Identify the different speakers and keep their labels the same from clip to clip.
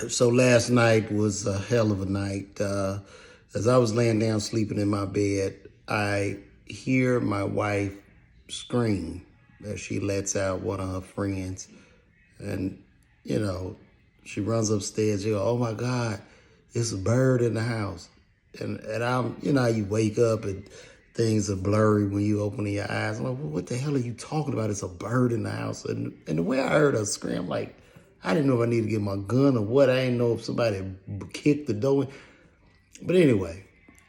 Speaker 1: So last night was a hell of a night. As I was laying down sleeping in my bed, I hear my wife scream as she lets out one of her friends. And, you know, she runs upstairs. She goes, "Oh my God, it's a bird in the house." And I'm, how you wake up and things are blurry when you open your eyes. I'm like, "Well, what the hell are you talking about? It's a bird in the house." And the way I heard her scream, like, I didn't know if I needed to get my gun or what. I didn't know if somebody kicked the door in. But anyway,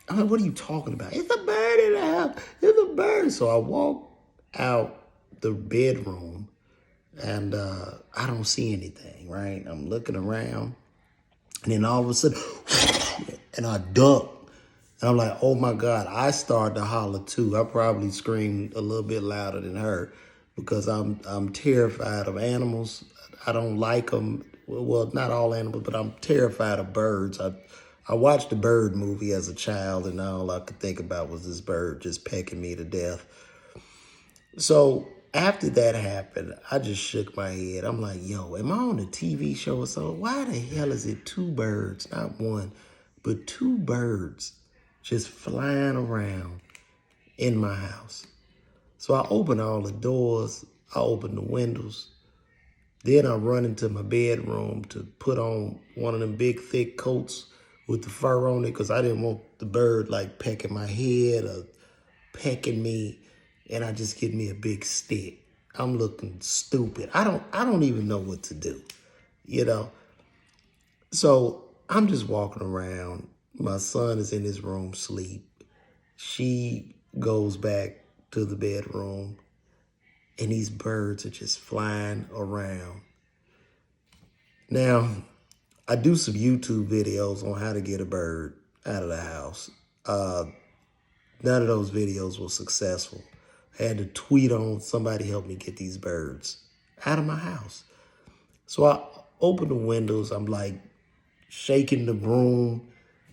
Speaker 1: I'm like, "What are you talking about?" "It's a bird in the house. It's a bird." So I walk out the bedroom and I don't see anything, right? I'm looking around and then all of a sudden, and I duck. And I'm like, "Oh my God." I started to holler too. I probably screamed a little bit louder than her because I'm terrified of animals. I don't like them. Well, not all animals, but I'm terrified of birds. I watched the Bird movie as a child, and all I could think about was this bird just pecking me to death. So after that happened, I just shook my head. I'm like, "Yo, am I on a TV show or something? Why the hell is it two birds, not one, but two birds just flying around in my house?" So I open all the doors, I open the windows. Then I run into my bedroom to put on one of them big thick coats with the fur on it because I didn't want the bird like pecking my head or pecking me. And I just get me a big stick. I'm looking stupid. I don't even know what to do, you know? So I'm just walking around. My son is in his room sleep. She goes back to the bedroom and these birds are just flying around. Now, I do some YouTube videos on how to get a bird out of the house. Uh, None of those videos were successful. I had to tweet on somebody help me get these birds out of my house. So I open the windows. I'm like shaking the broom.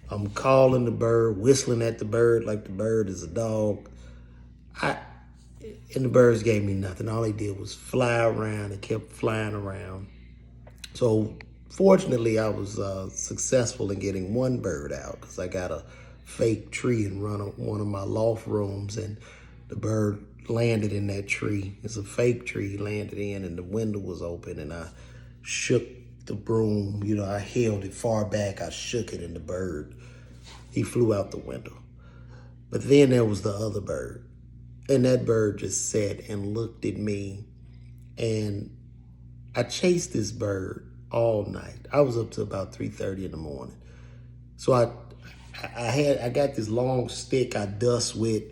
Speaker 1: I'm calling the bird, whistling at the bird like the bird is a dog. And the birds gave me nothing. All they did was fly around and kept flying around. So fortunately, I was successful in getting one bird out because I got a fake tree in one of my loft rooms, and the bird landed in that tree. It's a fake tree he landed in, and the window was open, and I shook the broom. I held it far back. I shook it, and the bird, he flew out the window. But then there was the other bird, and that bird just sat and looked at me, and I chased this bird all night. I was up to about 3:30 in the morning. So I got this long stick I dust with.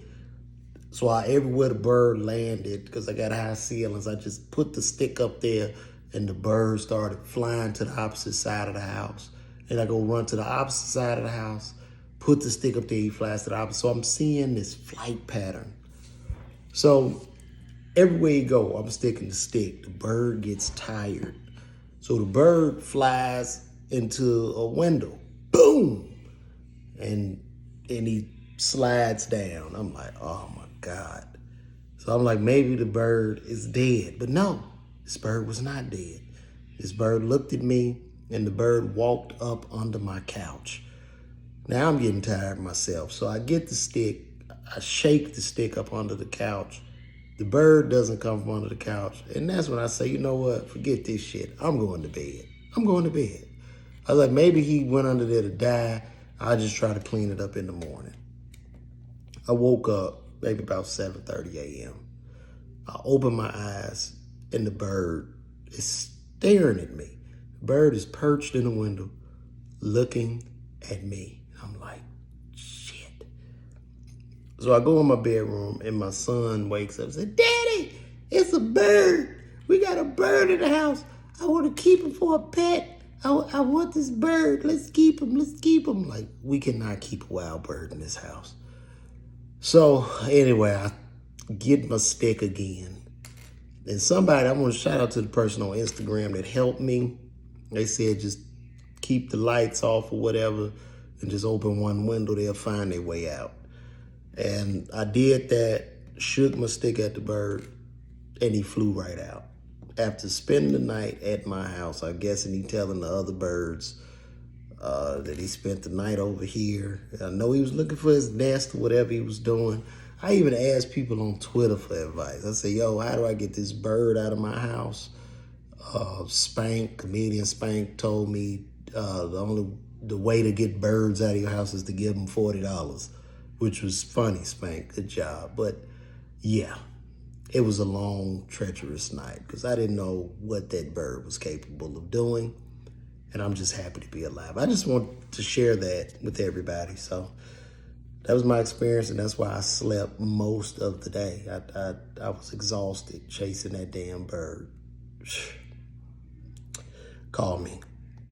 Speaker 1: So everywhere the bird landed, because I got high ceilings, I just put the stick up there and the bird started flying to the opposite side of the house. And I go run to the opposite side of the house, put the stick up there, he flies to the opposite. So I'm seeing this flight pattern. So everywhere you go, I'm sticking the stick. The bird gets tired. So the bird flies into a window. Boom! And he slides down. I'm like, "Oh my God." So I'm like, maybe the bird is dead. But no, this bird was not dead. This bird looked at me and the bird walked up under my couch. Now I'm getting tired myself. So I get the stick. I shake the stick up under the couch. The bird doesn't come from under the couch. And that's when I say, "You know what? Forget this shit. I'm going to bed. I'm going to bed." I was like, maybe he went under there to die. I'll just try to clean it up in the morning. I woke up maybe about 7:30 a.m. I open my eyes and the bird is staring at me. The bird is perched in the window looking at me. I'm like, shit. So I go in my bedroom and my son wakes up and says, "Daddy, it's a bird. We got a bird in the house. I want to keep him for a pet. I want this bird. Let's keep him. Let's keep him." Like, we cannot keep a wild bird in this house. So anyway, I get my stick again. And I want to shout out to the person on Instagram that helped me. They said just keep the lights off or whatever and just open one window. They'll find their way out. And I did that, shook my stick at the bird, and he flew right out. after spending the night at my house, I'm guessing he telling the other birds that he spent the night over here. I know he was looking for his nest or whatever he was doing. I even asked people on Twitter for advice. I said, yo, how do I get this bird out of my house? Spank, comedian Spank, told me the way to get birds out of your house is to give them $40, which was funny, Spank. Good job. But yeah, it was a long, treacherous night because I didn't know what that bird was capable of doing. And I'm just happy to be alive. I just want to share that with everybody. So that was my experience, and that's why I slept most of the day. I was exhausted chasing that damn bird. Call me.